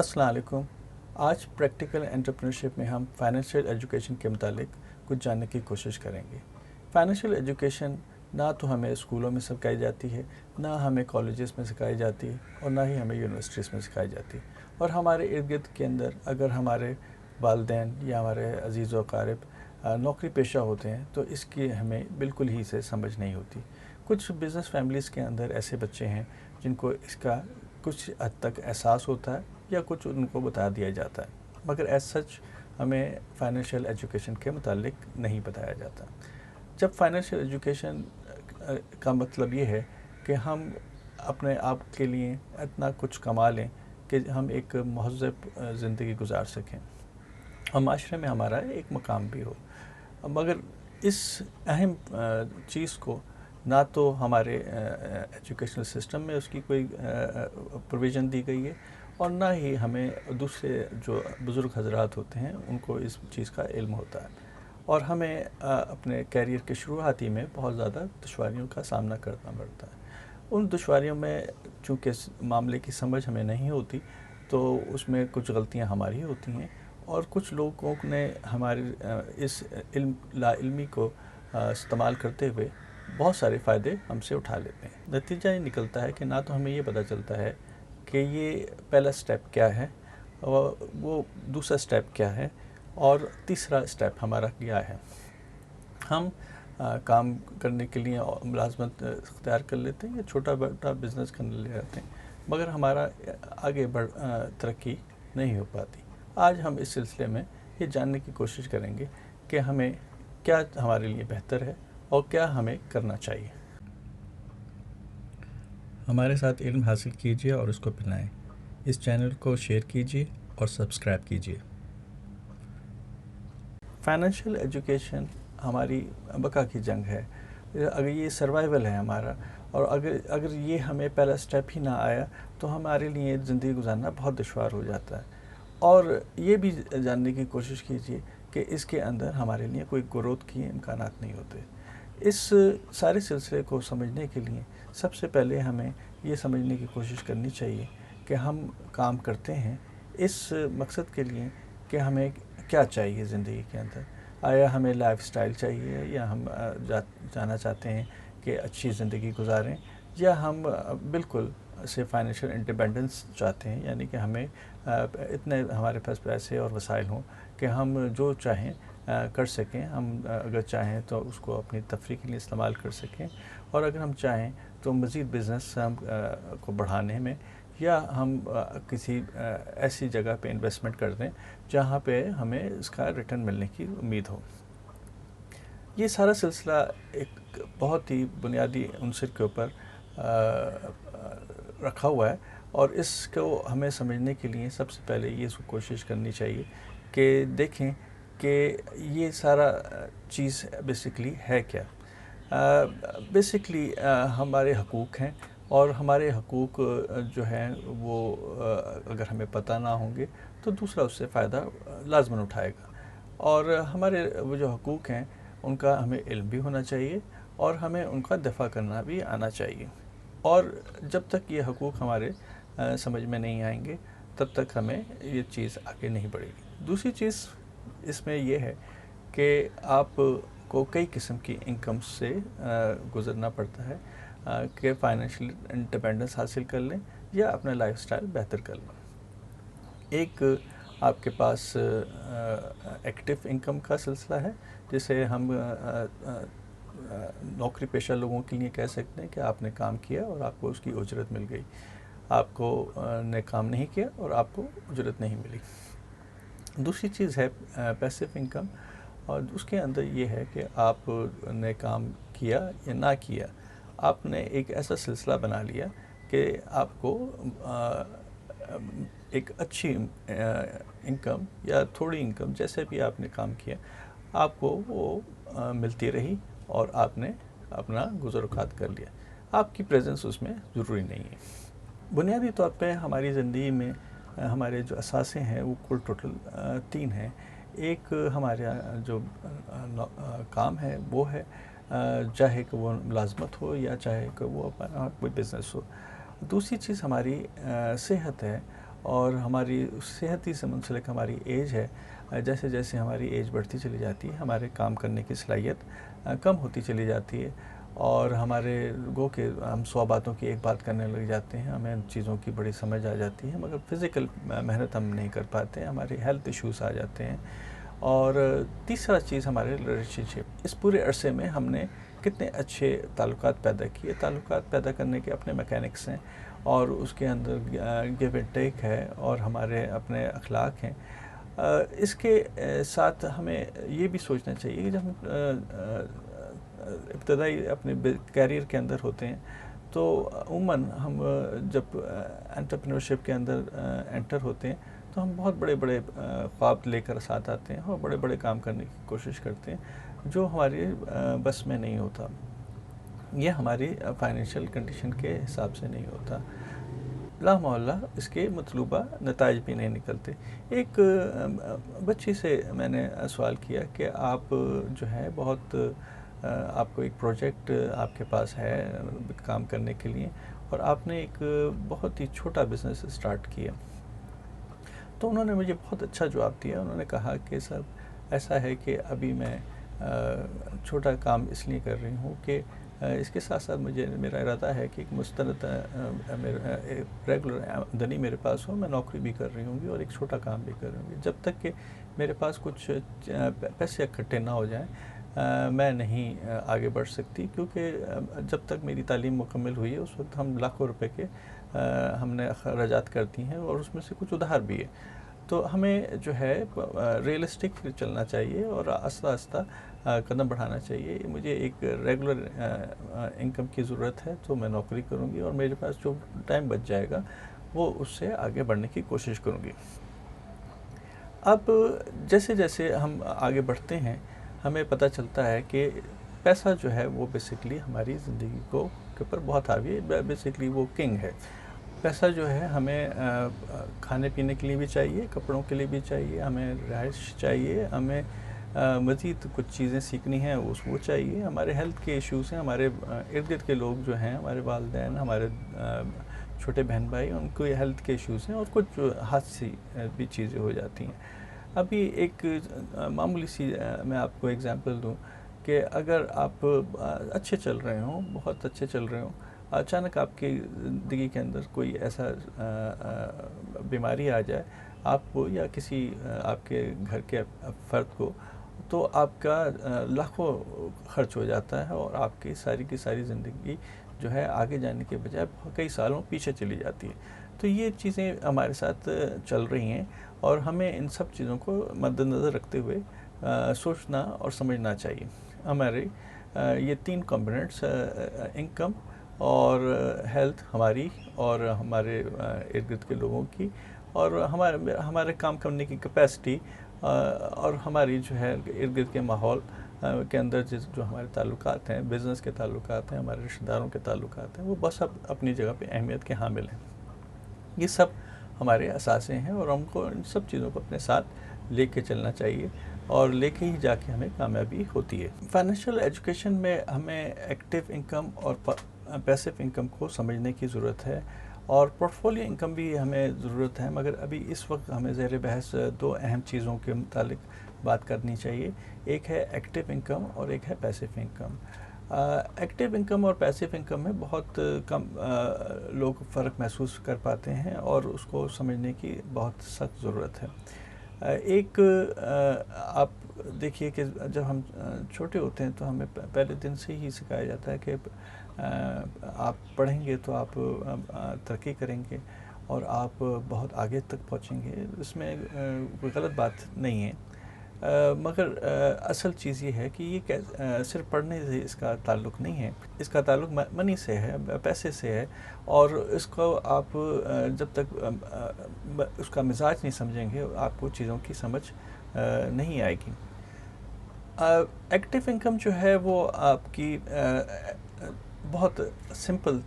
अस्सलाम वालेकुम। आज प्रैक्टिकल एंटरप्रेन्योरशिप में हम फाइनेंशियल एजुकेशन के मुतालिक कुछ जानने की कोशिश करेंगे। फाइनेंशियल एजुकेशन ना तो हमें स्कूलों में सिखाई जाती है, ना हमें कॉलेजेस में सिखाई जाती है और ना ही हमें यूनिवर्सिटीज़ में सिखाई जाती है। और हमारे इर्द गिर्द के अंदर अगर हमारे वालिदैन या हमारे अजीज़ व अकारिब नौकरी पेशा होते हैं तो इसकी हमें बिल्कुल ही से समझ नहीं होती। कुछ बिज़नेस फैमिलीज़ के अंदर ऐसे बच्चे हैं जिनको इसका कुछ हद तक एहसास होता है या कुछ उनको बता दिया जाता है, मगर एज सच हमें फाइनेंशियल एजुकेशन के मुतालिक नहीं बताया जाता। जब फाइनेंशियल एजुकेशन का मतलब ये है कि हम अपने आप के लिए इतना कुछ कमा लें कि हम एक महज़्ज़ब ज़िंदगी गुजार सकें और माशरे में हमारा एक मकाम भी हो। मगर इस अहम चीज़ को ना तो हमारे एजुकेशनल सिस्टम में उसकी कोई प्रोविज़न दी गई है और ना ही हमें दूसरे जो बुज़ुर्ग हजरात होते हैं उनको इस चीज़ का इल्म होता है। और हमें अपने कैरियर के शुरुआती में बहुत ज़्यादा दुश्वारियों का सामना करना पड़ता है। उन दुश्वारियों में चूँकि मामले की समझ हमें नहीं होती तो उसमें कुछ गलतियाँ हमारी होती हैं और कुछ लोगों ने हमारी इस लाइल्मी को इस्तेमाल करते हुए बहुत सारे फ़ायदे हमसे उठा लेते हैं। नतीजा ये निकलता है कि ना तो हमें ये पता चलता है कि ये पहला स्टेप क्या है और वो दूसरा स्टेप क्या है और तीसरा स्टेप हमारा क्या है। हम काम करने के लिए मुलाजमत इख्तियार कर लेते हैं या छोटा बड़ा बिज़नेस करने ले जाते हैं, मगर हमारा आगे तरक्की नहीं हो पाती। आज हम इस सिलसिले में ये जानने की कोशिश करेंगे कि हमें क्या हमारे लिए बेहतर है और क्या हमें करना चाहिए। हमारे साथ इल्म हासिल कीजिए और उसको फैलाएं। इस चैनल को शेयर कीजिए और सब्सक्राइब कीजिए। फाइनेंशियल एजुकेशन हमारी बका की जंग है। अगर ये सर्वाइवल है हमारा और अगर ये हमें पहला स्टेप ही ना आया तो हमारे लिए ज़िंदगी गुजारना बहुत दुश्वार हो जाता है। और ये भी जानने की कोशिश कीजिए कि इसके अंदर हमारे लिए कोई ग्रोथ के इम्कानात नहीं होते। इस सारे सिलसिले को समझने के लिए सबसे पहले हमें ये समझने की कोशिश करनी चाहिए कि हम काम करते हैं इस मकसद के लिए कि हमें क्या चाहिए ज़िंदगी के अंदर। आया हमें लाइफस्टाइल चाहिए या हम जाना चाहते हैं कि अच्छी ज़िंदगी गुजारें, या हम बिल्कुल से फाइनेंशियल इंडिपेंडेंस चाहते हैं, यानी कि हमें इतने हमारे पास पैसे और वसाइल हों कि हम जो चाहें कर सकें। हम अगर चाहें तो उसको अपनी तफरीह के लिए इस्तेमाल कर सकें और अगर हम चाहें तो मज़ीद बिज़नेस हम को बढ़ाने में या हम किसी ऐसी जगह पे इन्वेस्टमेंट कर दें जहाँ पे हमें इसका रिटर्न मिलने की उम्मीद हो। ये सारा सिलसिला एक बहुत ही बुनियादी उनसर के ऊपर रखा हुआ है और इसको हमें समझने के लिए सबसे पहले ये कोशिश करनी चाहिए कि देखें कि ये सारा चीज़ बेसिकली है क्या। बेसिकली हमारे हकूक़ हैं और हमारे हकूक़ जो हैं वो अगर हमें पता ना होंगे तो दूसरा उससे फ़ायदा लाज़मन उठाएगा। और हमारे वो जो हकूक़ हैं उनका हमें इल्म भी होना चाहिए और हमें उनका दफ़ा करना भी आना चाहिए। और जब तक ये हकूक़ हमारे समझ में नहीं आएंगे तब तक हमें ये चीज़ आगे नहीं बढ़ेगी। दूसरी चीज़ इसमें यह है कि आपको कई किस्म की इनकम से गुज़रना पड़ता है कि फाइनेंशियल इंडिपेंडेंस हासिल कर लें या अपना लाइफस्टाइल बेहतर कर लें। एक आपके पास एक्टिव इनकम का सिलसिला है, जिसे हम नौकरी पेशा लोगों के लिए कह सकते हैं कि आपने काम किया और आपको उसकी उजरत मिल गई। आपको ने काम नहीं किया और आपको उजरत नहीं मिली। दूसरी चीज़ है पैसिव इनकम, और उसके अंदर ये है कि आपने काम किया या ना किया, आपने एक ऐसा सिलसिला बना लिया कि आपको एक अच्छी इनकम या थोड़ी इनकम, जैसे भी आपने काम किया, आपको वो मिलती रही और आपने अपना गुज़र-औक़ात कर लिया। आपकी प्रेजेंस उसमें ज़रूरी नहीं है। बुनियादी तौर पे हमारी ज़िंदगी में हमारे जो असासे हैं वो कुल टोटल 3 हैं। एक हमारा जो काम है वो है, चाहे कि वो मुलाज़मत हो या चाहे कि वो अपना कोई बिज़नेस हो। दूसरी चीज़ हमारी सेहत है और हमारी सेहती से मुंसलिक हमारी एज है, जैसे जैसे हमारी एज बढ़ती चली जाती है हमारे काम करने की सलाहियत कम होती चली जाती है और हमारे गो के हम 100 बातों की एक बात करने लग जाते हैं, हमें उन चीज़ों की बड़ी समझ आ जाती है मगर फ़िज़िकल मेहनत हम नहीं कर पाते, हमारे हेल्थ इश्यूज़ आ जाते हैं। और तीसरा चीज़ हमारे रिलेशनशिप, इस पूरे अरसे में हमने कितने अच्छे ताल्लुकात पैदा किए, ताल्लुकात पैदा करने के अपने मैकेनिक्स हैं और उसके अंदर गिव एंड टेक है और हमारे अपने अखलाक हैं। इसके साथ हमें ये भी सोचना चाहिए कि जब हम इब्तदाई अपने कैरियर के अंदर होते हैं तो उमूमन हम जब एंटरप्रेन्योरशिप के अंदर एंटर होते हैं तो हम बहुत बड़े बड़े ख्वाब लेकर साथ आते हैं और बड़े बड़े काम करने की कोशिश करते हैं जो हमारी बस में नहीं होता, ये हमारी फाइनेंशियल कंडीशन के हिसाब से नहीं होता, ला मोहल्ला इसके मतलूबा नताइज भी नहीं निकलते। एक बच्ची से मैंने सवाल किया कि आप जो है बहुत आपको एक प्रोजेक्ट आपके पास है काम करने के लिए और आपने एक बहुत ही छोटा बिज़नेस स्टार्ट किया, तो उन्होंने मुझे बहुत अच्छा जवाब दिया। उन्होंने कहा कि सर ऐसा है कि अभी मैं छोटा काम इसलिए कर रही हूँ कि इसके साथ साथ मेरा इरादा है कि एक मुस्तनद रेगुलर आमदनी मेरे पास हो, मैं नौकरी भी कर रही होंगी और एक छोटा काम भी कर रही होंगी, जब तक कि मेरे पास कुछ पैसे इकट्ठे ना हो जाएं मैं नहीं आगे बढ़ सकती, क्योंकि जब तक मेरी तालीम मुकम्मल हुई है उस वक्त हम लाखों रुपए के हमने अखराजात करती हैं और उसमें से कुछ उधार भी है। तो हमें जो है रियलिस्टिक चलना चाहिए और आस्ता आस्ता कदम बढ़ाना चाहिए। मुझे एक रेगुलर इनकम की ज़रूरत है तो मैं नौकरी करूँगी और मेरे पास जो टाइम बच जाएगा वो उससे आगे बढ़ने की कोशिश करूँगी। अब जैसे जैसे हम आगे बढ़ते हैं हमें पता चलता है कि पैसा जो है वो बेसिकली हमारी ज़िंदगी को के ऊपर बहुत हावी है, बेसिकली वो किंग है। पैसा जो है हमें खाने पीने के लिए भी चाहिए, कपड़ों के लिए भी चाहिए, हमें रिहाइश चाहिए, हमें मज़ीद कुछ चीज़ें सीखनी हैं वो चाहिए, हमारे हेल्थ के इश्यूज़ हैं, हमारे इर्द गिर्द के लोग जो हैं, हमारे वालिदैन, हमारे छोटे बहन भाई, उनको ये हेल्थ के इश्यूज़ हैं और कुछ हादसी भी चीज़ें हो जाती हैं। अभी एक मामूली सी मैं आपको एग्जांपल दूं कि अगर आप अच्छे चल रहे हों, बहुत अच्छे चल रहे हों, अचानक आपकी ज़िंदगी के अंदर कोई ऐसा बीमारी आ जाए आपको या किसी आपके घर के फ़र्द को, तो आपका लाखों खर्च हो जाता है और आपकी सारी की सारी ज़िंदगी जो है आगे जाने के बजाय कई सालों पीछे चली जाती है। तो ये चीज़ें हमारे साथ चल रही हैं और हमें इन सब चीज़ों को मद्देनज़र रखते हुए सोचना और समझना चाहिए। हमारे ये 3 कंपोनेंट्स इनकम और हेल्थ हमारी और हमारे इर्द गिर्द के लोगों की और हमारे काम करने की कैपेसिटी और हमारी जो है इर्द गिर्द के माहौल के अंदर जो हमारे ताल्लुकात हैं, बिज़नेस के ताल्लुकात हैं, हमारे रिश्तेदारों के ताल्लुकात हैं, वो बस अब अपनी जगह पे अहमियत के हामिल हैं। ये सब हमारे असासे हैं और हमको इन सब चीज़ों को अपने साथ लेके चलना चाहिए और लेके ही जाके हमें कामयाबी होती है। फाइनेंशियल एजुकेशन में हमें एक्टिव इनकम और पैसिव इनकम को समझने की ज़रूरत है और पोर्टफोलियो इनकम भी हमें ज़रूरत है, मगर अभी इस वक्त हमें ज़ेर बहस 2 अहम चीज़ों के मुतालिक बात करनी चाहिए। एक है एक्टिव इनकम और एक है पैसिव इनकम। एक्टिव इनकम और पैसिव इनकम में बहुत कम लोग फ़र्क महसूस कर पाते हैं और उसको समझने की बहुत सख्त ज़रूरत है। एक आप देखिए कि जब हम छोटे होते हैं तो हमें पहले दिन से ही सिखाया जाता है कि आप पढ़ेंगे तो आप तरक्की करेंगे और आप बहुत आगे तक पहुंचेंगे। इसमें कोई गलत बात नहीं है, मगर असल चीज़ ये है कि ये सिर्फ पढ़ने से इसका ताल्लुक़ नहीं है, इसका ताल्लुक़ मनी से है, पैसे से है और इसको आप जब तक उसका मिजाज नहीं समझेंगे आपको चीज़ों की समझ नहीं आएगी। एक्टिव इनकम जो है वो आपकी बहुत सिंपल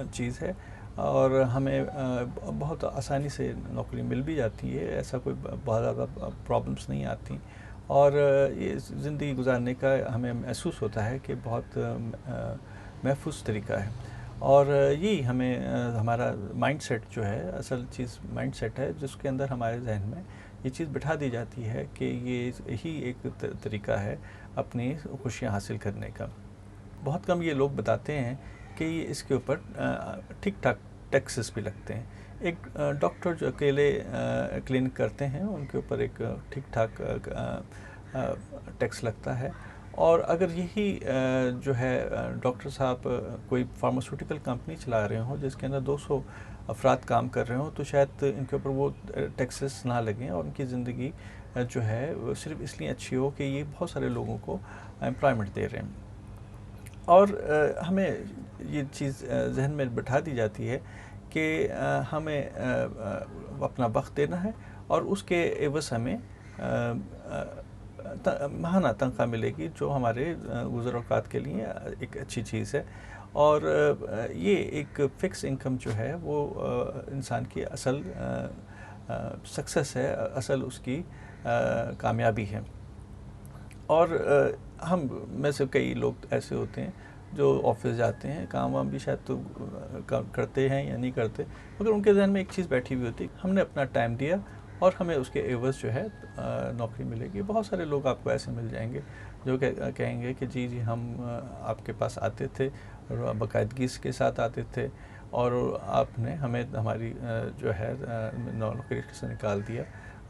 चीज़ है और हमें बहुत आसानी से नौकरी मिल भी जाती है, ऐसा कोई बहुत ज़्यादा प्रॉब्लम्स नहीं आती और ये ज़िंदगी गुजारने का हमें महसूस होता है कि बहुत महफूज तरीका है। और यही हमें हमारा माइंडसेट जो है, असल चीज़ माइंडसेट है, जिसके अंदर हमारे जहन में ये चीज़ बिठा दी जाती है कि ये ही एक तरीका है अपनी खुशियाँ हासिल करने का। बहुत कम ये लोग बताते हैं कि ये इसके ऊपर ठीक ठाक टैक्सेस भी लगते हैं। एक डॉक्टर जो अकेले क्लिनिक करते हैं उनके ऊपर एक ठीक ठाक टैक्स लगता है। और अगर यही जो है डॉक्टर साहब कोई फार्मास्यूटिकल कंपनी चला रहे हों जिसके अंदर 200 अफराद काम कर रहे हों, तो शायद इनके ऊपर वो टैक्सेस ना लगें और उनकी ज़िंदगी जो है वो सिर्फ इसलिए अच्छी हो कि ये बहुत सारे लोगों को एम्प्लॉयमेंट दे रहे हैं। और हमें ये चीज़ जहन में बिठा दी जाती है कि हमें अपना वक्त देना है और उसके एवज़ हमें महाना तनख्वाह मिलेगी, जो हमारे गुज़र औक़ात के लिए एक अच्छी चीज़ है। और ये एक फ़िक्स इनकम जो है वो इंसान की असल सक्सेस है, असल उसकी कामयाबी है। और हम में से कई लोग ऐसे होते हैं जो ऑफिस जाते हैं, काम वाम भी शायद तो करते हैं या नहीं करते, मगर उनके जहन में एक चीज़ बैठी हुई होती है, हमने अपना टाइम दिया और हमें उसके एवज़ जो है नौकरी मिलेगी। बहुत सारे लोग आपको ऐसे मिल जाएंगे जो कहेंगे कि जी हम आपके पास आते थे और बाकायदगी के साथ आते थे और आपने हमें हमारी जो है नौकरी से निकाल दिया।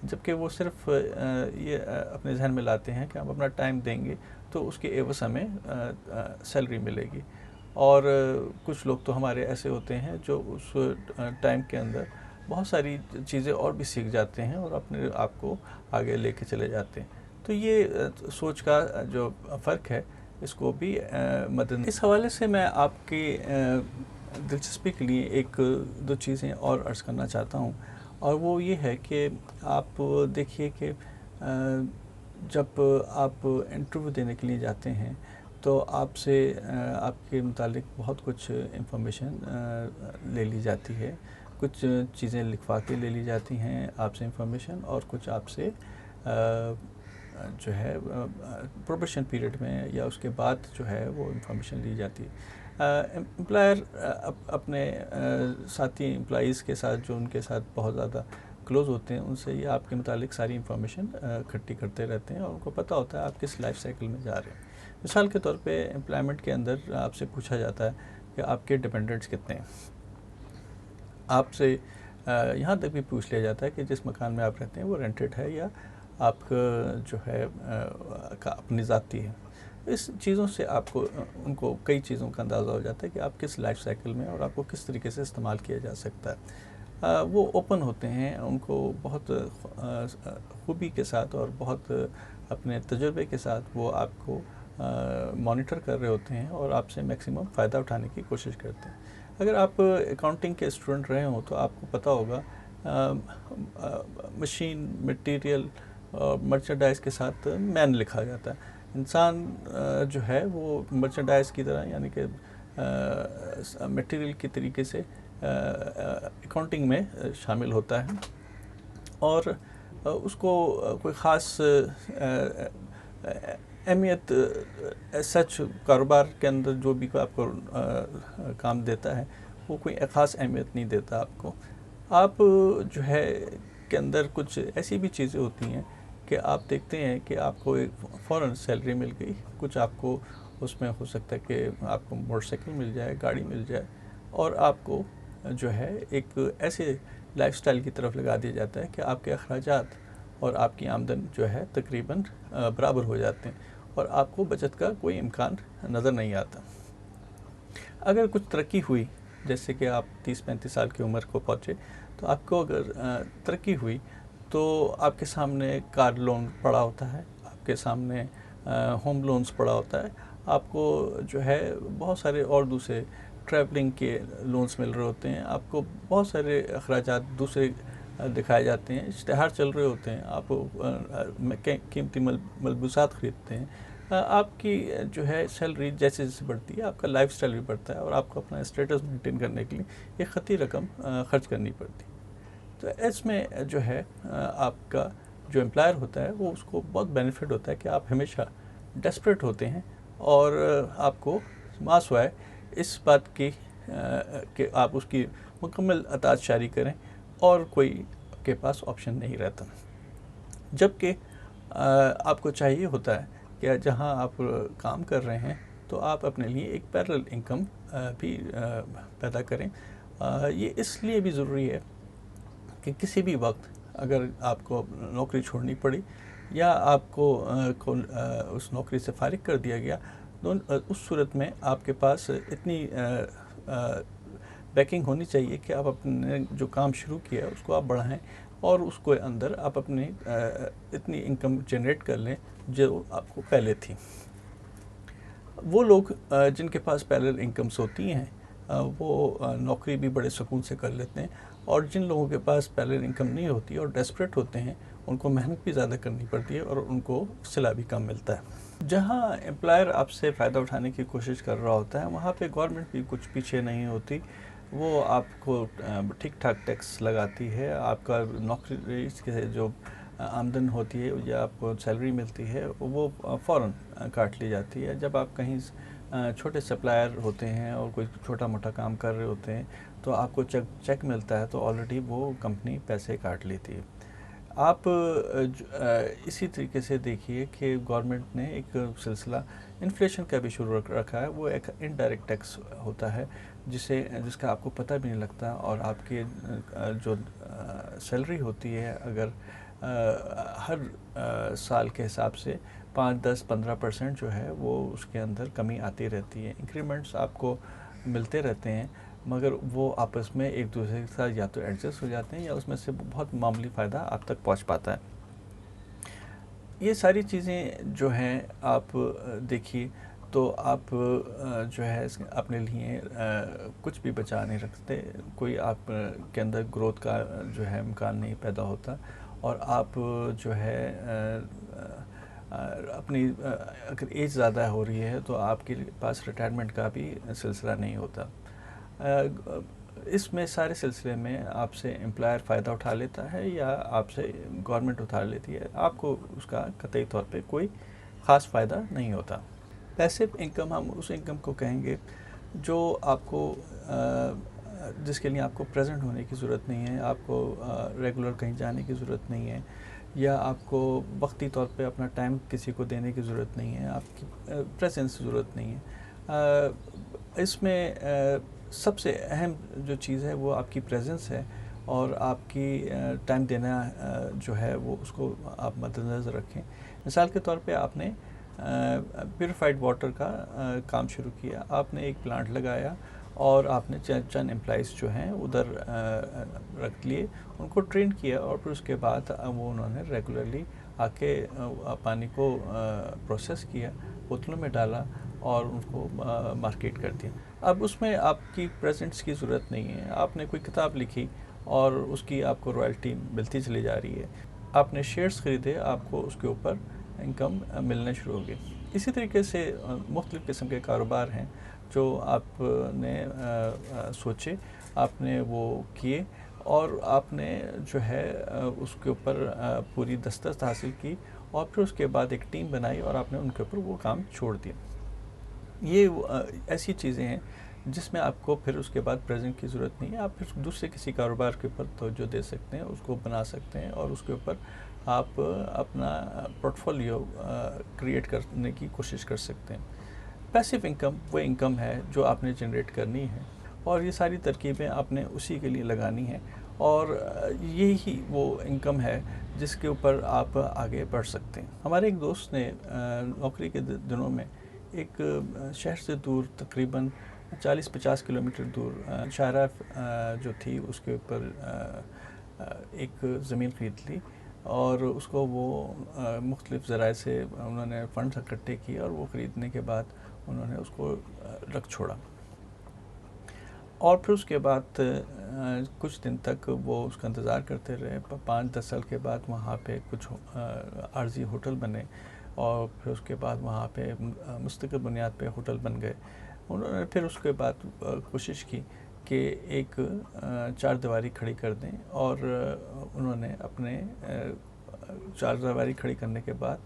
जबकि वो सिर्फ ये अपने जहन में लाते हैं कि हम अपना टाइम देंगे तो उसके एवज़ हमें सैलरी मिलेगी। और कुछ लोग तो हमारे ऐसे होते हैं जो उस टाइम के अंदर बहुत सारी चीज़ें और भी सीख जाते हैं और अपने आप को आगे लेके चले जाते हैं। तो ये सोच का जो फ़र्क है इसको भी मद्देनज़र। इस हवाले से मैं आपकी दिलचस्पी के लिए एक दो चीज़ें और अर्ज़ करना चाहता हूँ, और वो ये है कि आप देखिए कि जब आप इंटरव्यू देने के लिए जाते हैं तो आपसे आपके मुतालिक बहुत कुछ इंफॉर्मेशन ले ली जाती है, कुछ चीज़ें लिखवा के ले ली जाती हैं आपसे इंफॉर्मेशन, और कुछ आपसे जो है प्रोबेशन पीरियड में या उसके बाद जो है वो इंफॉर्मेशन ली जाती है। एम्प्लॉयर अपने साथी एम्प्लॉइज़ के साथ जो उनके साथ बहुत ज़्यादा क्लोज़ होते हैं उनसे ये आपके मुतालिक सारी इंफॉर्मेशन इकट्ठी करते रहते हैं और उनको पता होता है आप किस लाइफ साइकिल में जा रहे हैं। मिसाल के तौर पे एम्प्लॉयमेंट के अंदर आपसे पूछा जाता है कि आपके डिपेंडेंट्स कितने हैं। आपसे यहाँ तक भी पूछ लिया जाता है कि जिस मकान में आप रहते हैं वो रेंटेड है या आप जो है अपनी ज़ाती है। इस चीज़ों से आपको उनको कई चीज़ों का अंदाज़ा हो जाता है कि आप किस लाइफ साइकिल में और आपको किस तरीके से इस्तेमाल किया जा सकता है। वो ओपन होते हैं, उनको बहुत खूबी के साथ और बहुत अपने तजुर्बे के साथ वो आपको मॉनिटर कर रहे होते हैं और आपसे मैक्सिमम फ़ायदा उठाने की कोशिश करते हैं। अगर आप अकाउंटिंग के स्टूडेंट रहे हों तो आपको पता होगा मशीन, मटेरियल और मर्चेंडाइज़ के साथ मैन लिखा जाता है। इंसान जो है वो मर्चेंडाइज़ की तरह यानी कि मटेरियल की तरीके से अकाउंटिंग में शामिल होता है और उसको कोई ख़ास अहमियत सच कारोबार के अंदर जो भी आपको काम देता है वो कोई ख़ास अहमियत नहीं देता आपको। आप जो है के अंदर कुछ ऐसी भी चीज़ें होती हैं कि आप देखते हैं कि आपको एक फ़ौरन सैलरी मिल गई, कुछ आपको उसमें हो सकता है कि आपको मोटरसाइकिल मिल जाए, गाड़ी मिल जाए, और आपको जो है एक ऐसे लाइफस्टाइल की तरफ लगा दिया जाता है कि आपके अखराजात और आपकी आमदन जो है तकरीबन बराबर हो जाते हैं और आपको बचत का कोई इम्कान नज़र नहीं आता। अगर कुछ तरक्की हुई, जैसे कि आप 30-35 साल की उम्र को पहुँचे, तो आपको अगर तरक्की हुई तो आपके सामने कार लोन पड़ा होता है, आपके सामने होम लोन्स पड़ा होता है, आपको जो है बहुत सारे और दूसरे ट्रैवलिंग के लोन्स मिल रहे होते हैं, आपको बहुत सारे अखराजात दूसरे दिखाए जाते हैं, इश्तिहार चल रहे होते हैं, आप कीमती मलबूसात ख़रीदते हैं, आपकी जो है सैलरी जैसे जैसे बढ़ती है आपका लाइफस्टाइल भी बढ़ता है और आपको अपना स्टेटस मेंटेन करने के लिए एक ख़ती रकम खर्च करनी पड़ती है। तो इसमें जो है आपका जो एम्प्लॉयर होता है वो उसको बहुत बेनिफिट होता है कि आप हमेशा डेस्परेट होते हैं और आपको मासूआए इस बात की कि आप उसकी मुकम्मल अतात जारी करें और कोई के पास ऑप्शन नहीं रहता। जबकि आपको चाहिए होता है कि जहां आप काम कर रहे हैं तो आप अपने लिए एक पैरेलल इनकम भी पैदा करें। ये इसलिए भी ज़रूरी है कि किसी भी वक्त अगर आपको नौकरी छोड़नी पड़ी या आपको उस नौकरी से फारिग कर दिया गया, तो उस सूरत में आपके पास इतनी बैकिंग होनी चाहिए कि आप अपने जो काम शुरू किया उसको आप बढ़ाएं और उसको अंदर आप अपनी इतनी इनकम जनरेट कर लें जो आपको पहले थी। वो लोग जिनके पास पैरेलल इनकम्स होती हैं वो नौकरी भी बड़े सुकून से कर लेते हैं, और जिन लोगों के पास पैरेलल इनकम नहीं होती और डेस्परेट होते हैं उनको मेहनत भी ज़्यादा करनी पड़ती है और उनको सिला भी कम मिलता है। जहाँ एम्प्लॉयर आपसे फ़ायदा उठाने की कोशिश कर रहा होता है वहाँ पे गवर्नमेंट भी कुछ पीछे नहीं होती। वो आपको ठीक ठाक टैक्स लगाती है। आपका नौकरी के जो आमदन होती है या आपको सैलरी मिलती है वो फ़ौरन काट ली जाती है। जब आप कहीं छोटे सप्लायर होते हैं और कोई छोटा मोटा काम कर रहे होते हैं तो आपको चेक मिलता है तो ऑलरेडी वो कंपनी पैसे काट लेती है। आप इसी तरीके से देखिए कि गवर्नमेंट ने एक सिलसिला इन्फ्लेशन का भी शुरू रखा है। वो एक इनडायरेक्ट टैक्स होता है जिसका आपको पता भी नहीं लगता, और आपकी जो सैलरी होती है अगर हर साल के हिसाब से 5, 10, 15% जो है वो उसके अंदर कमी आती रहती है। इंक्रीमेंट्स आपको मिलते रहते हैं मगर वो आपस में एक दूसरे के साथ या तो एडजस्ट हो जाते हैं या उसमें से बहुत मामूली फ़ायदा आप तक पहुंच पाता है। ये सारी चीज़ें जो हैं आप देखिए तो आप जो है अपने लिए कुछ भी बचा नहीं रखते। कोई आप के अंदर ग्रोथ का जो है इम्कान नहीं पैदा होता, और आप जो है अपनी अगर एज ज़्यादा हो रही है तो आपके पास रिटायरमेंट का भी सिलसिला नहीं होता। इसमें सारे सिलसिले में आपसे एम्प्लॉयर फ़ायदा उठा लेता है या आपसे गवर्नमेंट उठा लेती है, आपको उसका कतई तौर पे कोई ख़ास फ़ायदा नहीं होता। पैसिव इनकम हम उस इनकम को कहेंगे जो आपको जिसके लिए आपको प्रेजेंट होने की ज़रूरत नहीं है, आपको रेगुलर कहीं जाने की ज़रूरत नहीं है, या आपको वक्ती तौर पे अपना टाइम किसी को देने की ज़रूरत नहीं है, आपकी प्रेजेंस की ज़रूरत नहीं है। इसमें सबसे अहम जो चीज़ है वो आपकी प्रेजेंस है, और आपकी टाइम देना जो है वो उसको आप मद्देनज़र रखें। मिसाल के तौर पे आपने प्योरीफाइड वाटर का काम शुरू किया, आपने एक प्लांट लगाया और आपने चंद एम्प्लॉइज़ जो हैं उधर रख लिए, उनको ट्रेन किया, और फिर उसके बाद वो उन्होंने रेगुलरली आके पानी को प्रोसेस किया, बोतलों में डाला और उनको मार्केट कर दिया। अब उसमें आपकी प्रेजेंस की ज़रूरत नहीं है। आपने कोई किताब लिखी और उसकी आपको रॉयल्टी मिलती चली जा रही है। आपने शेयर्स ख़रीदे, आपको उसके ऊपर इनकम मिलना शुरू हो गई। इसी तरीके से मुख्तलिफ़ किस्म के कारोबार हैं जो आपने सोचे, आपने वो किए, और आपने जो है उसके ऊपर पूरी दस्तरस हासिल की, और फिर उसके बाद एक टीम बनाई और आपने उनके ऊपर वो काम छोड़ दिया। ये ऐसी चीज़ें हैं जिसमें आपको फिर उसके बाद प्रेजेंट की ज़रूरत नहीं है। आप फिर दूसरे किसी कारोबार के ऊपर तवज्जो दे सकते हैं, उसको बना सकते हैं, और उसके ऊपर आप अपना पोर्टफोलियो क्रिएट करने की कोशिश कर सकते हैं। पैसिव इनकम वो इनकम है जो आपने जनरेट करनी है, और ये सारी तरकीबें आपने उसी के लिए लगानी है, और यही वो इनकम है जिसके ऊपर आप आगे बढ़ सकते हैं। हमारे एक दोस्त ने नौकरी के दिनों में एक शहर से दूर तकरीबन 40-50 किलोमीटर दूर शाहरा जो थी उसके ऊपर एक ज़मीन ख़रीद ली, और उसको वो मुख्तलिफ़ ज़राए से उन्होंने फ़ंड इकट्ठे किए, और वो ख़रीदने के बाद उन्होंने उसको रख छोड़ा। और फिर उसके बाद कुछ दिन तक वो उसका इंतज़ार करते रहे। 5-10 साल के बाद वहाँ पे कुछ आर्जी होटल बने, और फिर उसके बाद वहाँ पे मुस्तकिल बुनियाद पे होटल बन गए। उन्होंने फिर उसके बाद कोशिश की कि एक चारदीवारी खड़ी कर दें, और उन्होंने अपने चारदीवारी खड़ी करने के बाद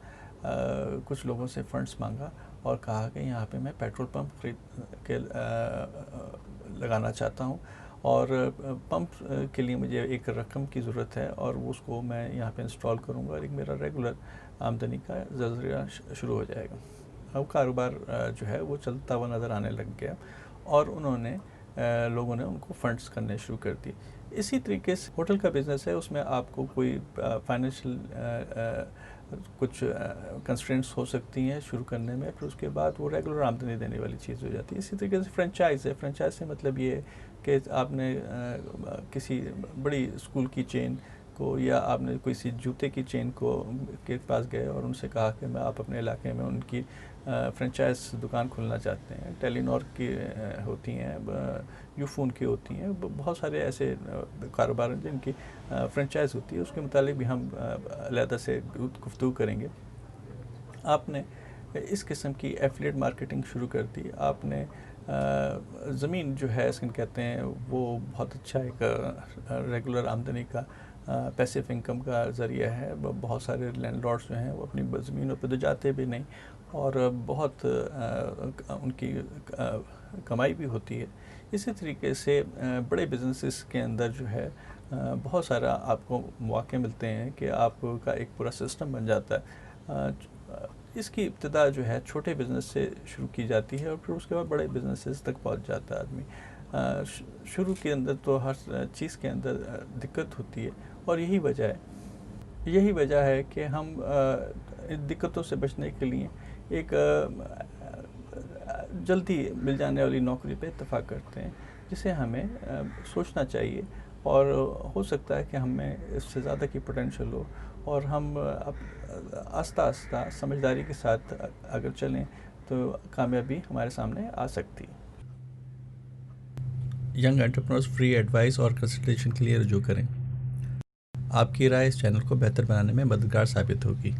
कुछ लोगों से फंड्स मांगा और कहा कि यहाँ पे मैं पेट्रोल पंप खरीद के लगाना चाहता हूँ और पंप के लिए मुझे एक रकम की ज़रूरत है और उसको मैं यहाँ पे इंस्टॉल करूँगा और एक मेरा रेगुलर आमदनी का ज़रिया शुरू हो जाएगा। अब कारोबार जो है वो चलता हुआ नज़र आने लग गया और उन्होंने लोगों ने उनको फंड्स करने शुरू कर दिए। इसी तरीके से होटल का बिज़नेस है, उसमें आपको कोई फाइनेंशियल कुछ कंस्ट्रेंट्स हो सकती हैं शुरू करने में, फिर उसके बाद वो रेगुलर आमदनी देने वाली चीज़ हो जाती है। इसी तरीके से फ्रेंचाइज़ है। फ्रेंचाइज से मतलब ये कि आपने किसी बड़ी स्कूल की चेन को या आपने किसी जूते की चेन को के पास गए और उनसे कहा कि मैं आप अपने इलाके में उनकी फ्रेंचाइज दुकान खोलना चाहते हैं। टेलीनॉर की होती हैं, यूफोन की होती हैं, बहुत सारे ऐसे कारोबार हैं जिनकी फ्रेंचाइज होती है। उसके मुतालिक भी हम अलहदा से गुफ्तगू करेंगे। आपने इस किस्म की एफिलिएट मार्केटिंग शुरू कर दी। आपने ज़मीन जो है इसको कहते हैं वो बहुत अच्छा एक रेगुलर आमदनी का पैसिव इनकम का ज़रिया है। बहुत सारे लैंडलॉर्ड्स जो हैं वो अपनी ज़मीनों पे तो जाते भी नहीं और बहुत उनकी कमाई भी होती है। इसी तरीके से बड़े बिजनेसेस के अंदर जो है बहुत सारा आपको मौके मिलते हैं कि आपका एक पूरा सिस्टम बन जाता है। इसकी इब्तिदा जो है छोटे बिज़नेस से शुरू की जाती है और फिर उसके बाद बड़े बिज़नेसेस तक पहुंच जाता है आदमी। शुरू के अंदर तो हर चीज़ के अंदर दिक्कत होती है और यही वजह है कि हम इन दिक्कतों से बचने के लिए एक जल्दी मिल जाने वाली नौकरी पे इत्तेफाक करते हैं, जिसे हमें सोचना चाहिए और हो सकता है कि हमें इससे ज़्यादा की पोटेंशियल हो और हम आस्ता आस्ता समझदारी के साथ अगर चलें तो कामयाबी हमारे सामने आ सकती है। यंग एंटरप्रेन्योर्स फ्री एडवाइस और कंसल्टेशन के लिए रुजू करें। आपकी राय इस चैनल को बेहतर बनाने में मददगार साबित होगी।